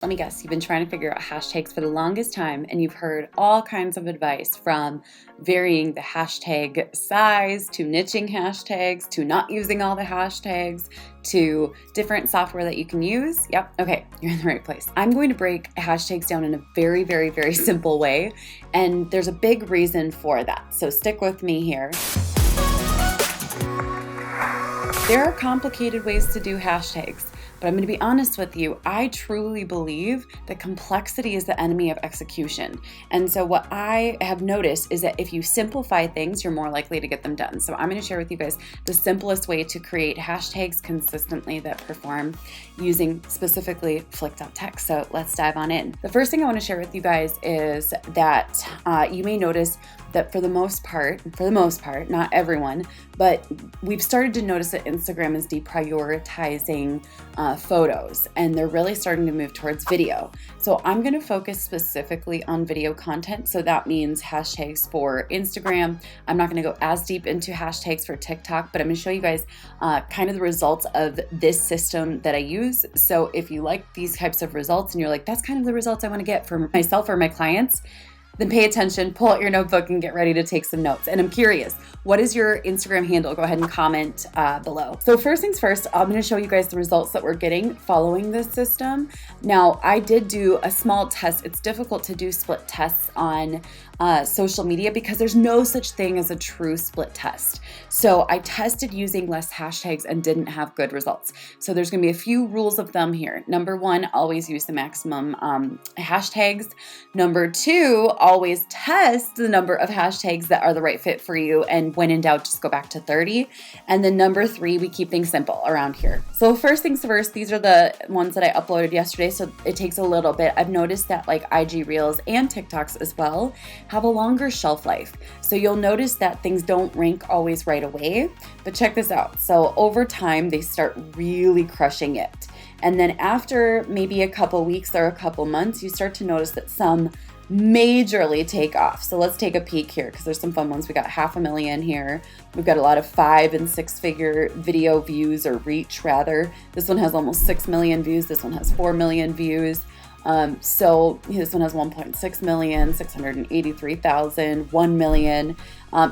Let me guess, you've been trying to figure out hashtags for the longest time, and you've heard all kinds of advice from varying the hashtag size, to niching hashtags, to not using all the hashtags, to different software that you can use. Yep, okay, you're in the right place. I'm going to break hashtags down in a very, very, very simple way, and there's a big reason for that. So stick with me here. There are complicated ways to do hashtags. But I'm going to be honest with you, I truly believe that complexity is the enemy of execution. And so what I have noticed is that if you simplify things, you're more likely to get them done. So I'm going to share with you guys the simplest way to create hashtags consistently that perform using specifically Flick.tech. So let's dive on in. The first thing I want to share with you guys is that you may notice that for the most part, not everyone, but we've started to notice that Instagram is deprioritizing photos, and they're really starting to move towards video. So I'm going to focus specifically on video content. So that means hashtags for Instagram. I'm not going to go as deep into hashtags for TikTok, but I'm going to show you guys kind of the results of this system that I use. So if you like these types of results and you're like, that's kind of the results I want to get for myself or my clients, then pay attention, pull out your notebook, and get ready to take some notes. And I'm curious, what is your Instagram handle? Go ahead and comment below. So first things first, I'm going to show you guys the results that we're getting following this system. Now, I did do a small test. It's difficult to do split tests on social media because there's no such thing as a true split test. So I tested using less hashtags and didn't have good results. So there's going to be a few rules of thumb here. Number one, always use the maximum hashtags. Number two, always test the number of hashtags that are the right fit for you. And when in doubt, just go back to 30. And then number three, we keep things simple around here. So first things first, these are the ones that I uploaded yesterday. So it takes a little bit. I've noticed that like IG Reels and TikToks as well have a longer shelf life. So you'll notice that things don't rank always right away, but check this out. So over time, they start really crushing it. And then after maybe a couple weeks or a couple months, you start to notice that some majorly take off. So let's take a peek here because there's some fun ones. We got 500,000 here. We've got a lot of 5 and 6 figure video views, or reach rather. This one has almost 6 million views. This one has 4 million views. So this one has 1.6 million, 683,000, 1 million.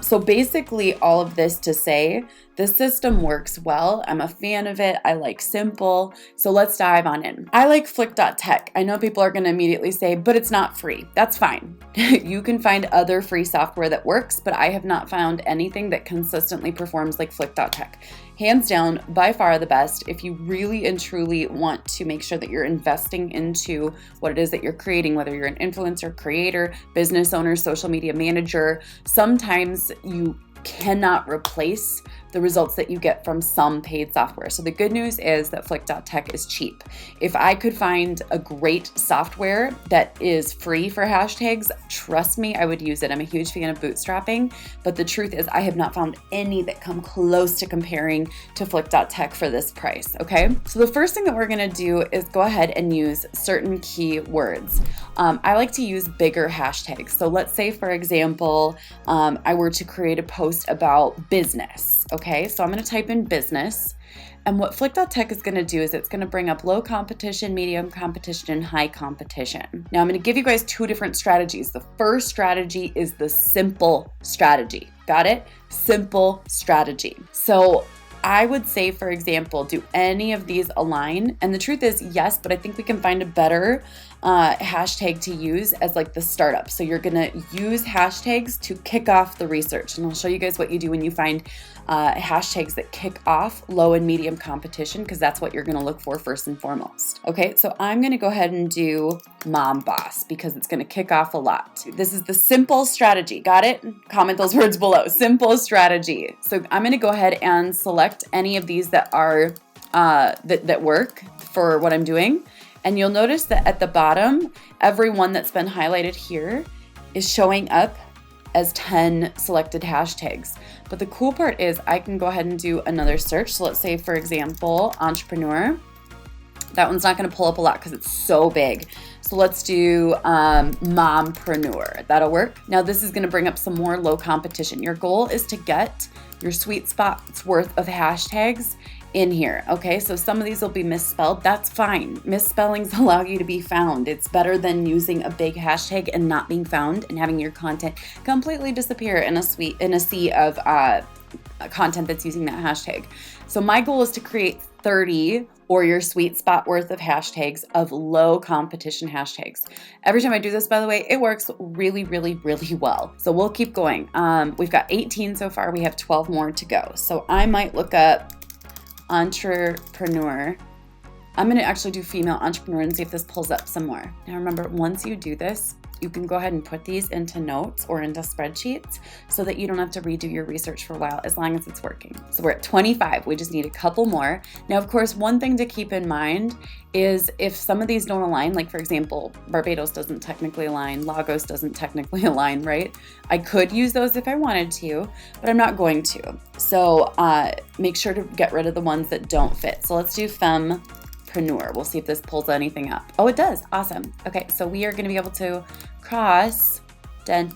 So basically all of this to say the system works well. I'm a fan of it. I like simple. So let's dive on in. I like Flick.tech. I know people are going to immediately say, but it's not free. That's fine. You can find other free software that works, but I have not found anything that consistently performs like Flick.tech. Hands down, by far the best. If you really and truly want to make sure that you're investing into what it is that you're creating, whether you're an influencer, creator, business owner, social media manager, sometimes you cannot replace the results that you get from some paid software. So the good news is that Flick.tech is cheap. If I could find a great software that is free for hashtags, trust me, I would use it. I'm a huge fan of bootstrapping, but the truth is I have not found any that come close to comparing to Flick.tech for this price, okay? So the first thing that we're gonna do is go ahead and use certain keywords. I like to use bigger hashtags. So let's say, for example, I were to create a post about business. Okay, so I'm going to type in business, and what Flick.tech is going to do is it's going to bring up low competition, medium competition, and high competition. Now I'm going to give you guys two different strategies. The first strategy is the simple strategy. Got it? Simple strategy. So I would say, for example, do any of these align? And the truth is yes, but I think we can find a better hashtag to use as like the startup. So you're gonna use hashtags to kick off the research. And I'll show you guys what you do when you find hashtags that kick off low and medium competition, because that's what you're gonna look for first and foremost. Okay, so I'm gonna go ahead and do mom boss because it's gonna kick off a lot. This is the simple strategy. Got it? Comment those words below. Simple strategy. So I'm gonna go ahead and select any of these that are that work for what I'm doing. And you'll notice that at the bottom, every one that's been highlighted here is showing up as 10 selected hashtags. But the cool part is I can go ahead and do another search. So let's say, for example, entrepreneur. That one's not going to pull up a lot because it's so big. So let's do mompreneur. That'll work. Now this is going to bring up some more low competition. Your goal is to get your sweet spot's worth of hashtags in here. Okay, so some of these will be misspelled. That's fine. Misspellings allow you to be found. It's better than using a big hashtag and not being found and having your content completely disappear in a sea of content that's using that hashtag. So my goal is to create 30 or your sweet spot worth of hashtags of low competition hashtags. Every time I do this, by the way, it works really, really, really well. So we'll keep going. We've got 18 so far. We have 12 more to go. So I might look up entrepreneur. I'm going to actually do female entrepreneur and see if this pulls up some more. Now remember, once you do this, you can go ahead and put these into notes or into spreadsheets so that you don't have to redo your research for a while as long as it's working. So we're at 25. We just need a couple more. Now, of course, one thing to keep in mind is if some of these don't align, like for example, Barbados doesn't technically align, Lagos doesn't technically align, right? I could use those if I wanted to, but I'm not going to. So make sure to get rid of the ones that don't fit. So let's do fempreneur. We'll see if this pulls anything up. Oh, it does. Awesome. Okay, so we are going to be able to cross 30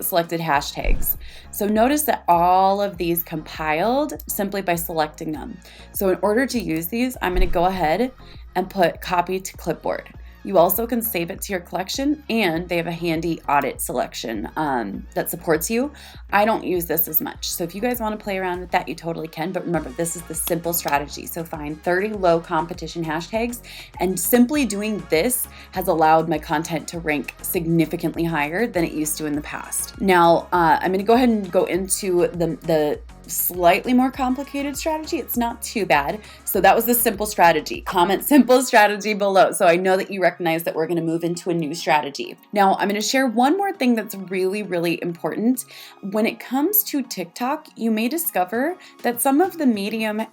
selected hashtags. So notice that all of these compiled simply by selecting them. So in order to use these, I'm going to go ahead and put copy to clipboard. You also can save it to your collection, and they have a handy audit selection that supports you. I don't use this as much. So if you guys want to play around with that, you totally can. But remember, this is the simple strategy. So find 30 low competition hashtags, and simply doing this has allowed my content to rank significantly higher than it used to in the past. Now, I'm going to go ahead and go into the slightly more complicated strategy. It's not too bad. So that was the simple strategy. Comment simple strategy below. So I know that you recognize that we're going to move into a new strategy. Now I'm going to share one more thing that's really, really important. When it comes to TikTok, you may discover that some of the medium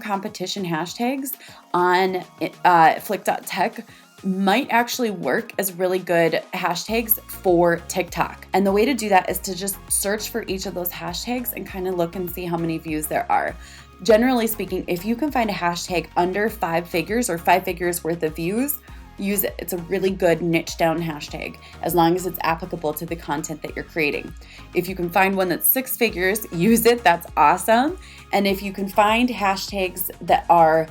competition hashtags on Flick.tech might actually work as really good hashtags for TikTok. And the way to do that is to just search for each of those hashtags and kind of look and see how many views there are. Generally speaking, if you can find a hashtag under 5 figures or 5 figures worth of views, use it. It's a really good niche down hashtag as long as it's applicable to the content that you're creating. If you can find one that's 6 figures, use it. That's awesome. And if you can find hashtags that are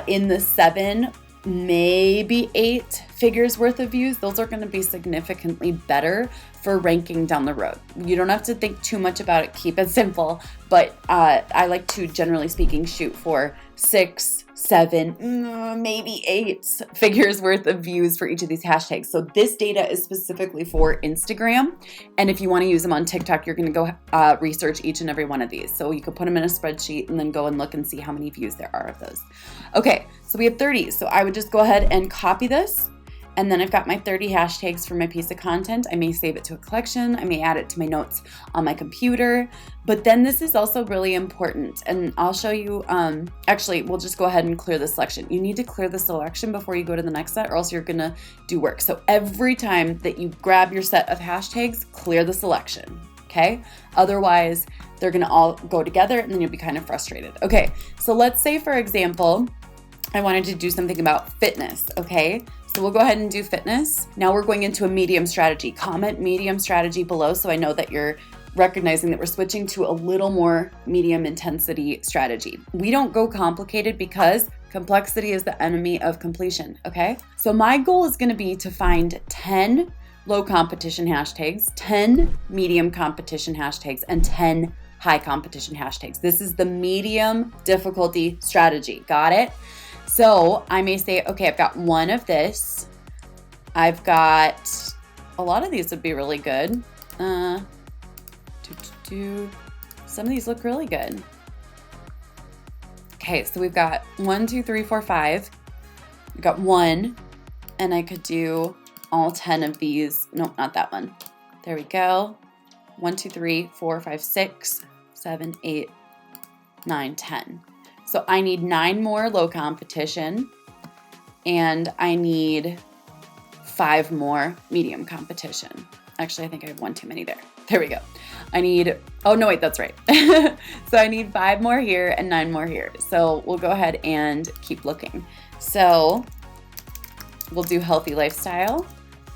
in the 7, maybe 8 figures worth of views, those are going to be significantly better for ranking down the road. You don't have to think too much about it. Keep it simple. But I like to, generally speaking, shoot for 6, 7, maybe 8 figures worth of views for each of these hashtags. So this data is specifically for Instagram. And if you want to use them on TikTok, you're going to go research each and every one of these. So you can put them in a spreadsheet and then go and look and see how many views there are of those. Okay, so we have 30. So I would just go ahead and copy this. And then I've got my 30 hashtags for my piece of content. I may save it to a collection. I may add it to my notes on my computer. But then this is also really important. And I'll show you, actually, we'll just go ahead and clear the selection. You need to clear the selection before you go to the next set or else you're gonna do work. So every time that you grab your set of hashtags, clear the selection, okay? Otherwise, they're gonna all go together and then you'll be kind of frustrated. Okay, so let's say, for example, I wanted to do something about fitness, okay? So we'll go ahead and do fitness. Now we're going into a medium strategy. Comment medium strategy below so I know that you're recognizing that we're switching to a little more medium intensity strategy. We don't go complicated because complexity is the enemy of completion, okay? So my goal is going to be to find 10 low competition hashtags, 10 medium competition hashtags, and 10 high competition hashtags. This is the medium difficulty strategy. Got it? So I may say, okay, I've got one of this. I've got, a lot of these would be really good. Some of these look really good. Okay, so we've got 1, 2, 3, 4, 5. We've got 1, and I could do all 10 of these. Nope, not that one. There we go. 1, 2, 3, 4, 5, 6, 7, 8, 9, 10. So I need 9 more low competition, and I need 5 more medium competition. Actually, I think I have 1 too many there. There we go. I need, oh no, wait, that's right. So I need 5 more here and 9 more here. So we'll go ahead and keep looking. So we'll do healthy lifestyle,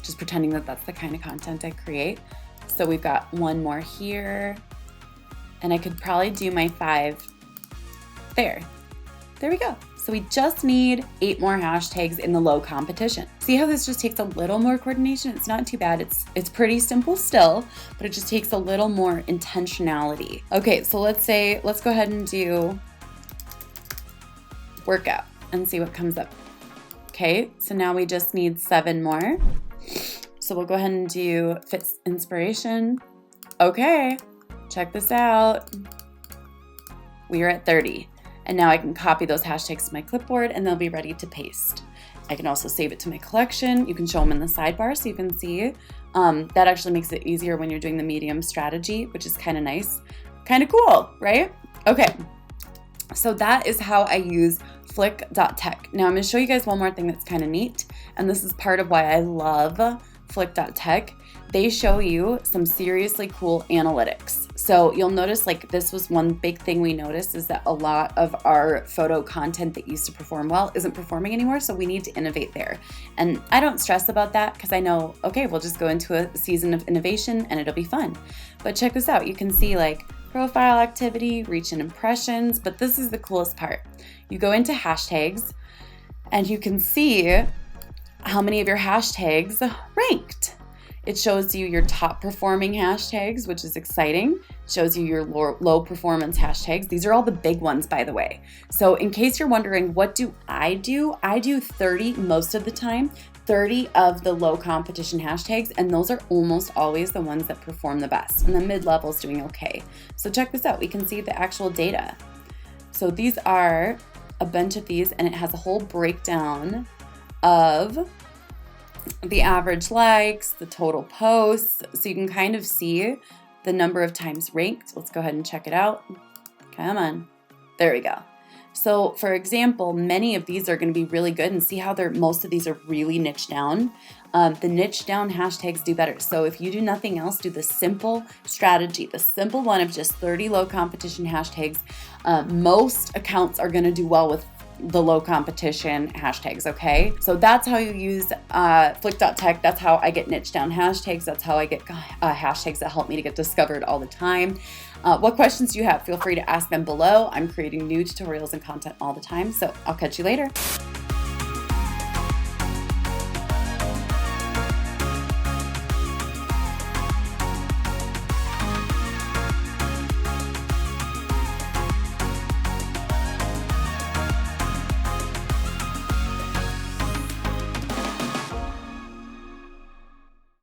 just pretending that that's the kind of content I create. So we've got 1 more here And I could probably do my 5 there. There we go. So we just need 8 more hashtags in the low competition. See how this just takes a little more coordination? It's not too bad. It's pretty simple still, but it just takes a little more intentionality. Okay, so let's go ahead and do workout and see what comes up. Okay, so now we just need 7 more. So we'll go ahead and do fit inspiration. Okay, check this out. We are at 30. And now I can copy those hashtags to my clipboard and they'll be ready to paste. I can also save it to my collection. You can show them in the sidebar so you can see. That actually makes it easier when you're doing the medium strategy, which is kind of nice. Kind of cool, right? Okay, so that is how I use Flick.tech. Now I'm going to show you guys one more thing that's kind of neat. And this is part of why I love Flick.tech. They show you some seriously cool analytics. So you'll notice, like, this was one big thing we noticed, is that a lot of our photo content that used to perform well isn't performing anymore. So we need to innovate there. And I don't stress about that because I know, okay, we'll just go into a season of innovation and it'll be fun. But check this out. You can see like profile activity, reach and impressions, but this is the coolest part. You go into hashtags and you can see how many of your hashtags ranked. It shows you your top performing hashtags, which is exciting. It shows you your low performance hashtags. These are all the big ones, by the way. So in case you're wondering, what do? I do 30 most of the time, 30 of the low competition hashtags, and those are almost always the ones that perform the best. And the mid-level is doing okay. So check this out. We can see the actual data. So these are a bunch of these, and it has a whole breakdown of the average likes, the total posts, so you can kind of see the number of times ranked. Let's go ahead and check it out. Come on. There we go. So for example, many of these are going to be really good, and see how most of these are really niche down. The niche down hashtags do better. So if you do nothing else, do the simple strategy, the simple one of just 30 low competition hashtags. Most accounts are going to do well with the low competition hashtags, okay? So that's how you use Flick.tech. That's how I get niche down hashtags. That's how I get hashtags that help me to get discovered all the time. What questions do you have? Feel free to ask them below. I'm creating new tutorials and content all the time, so I'll catch you later.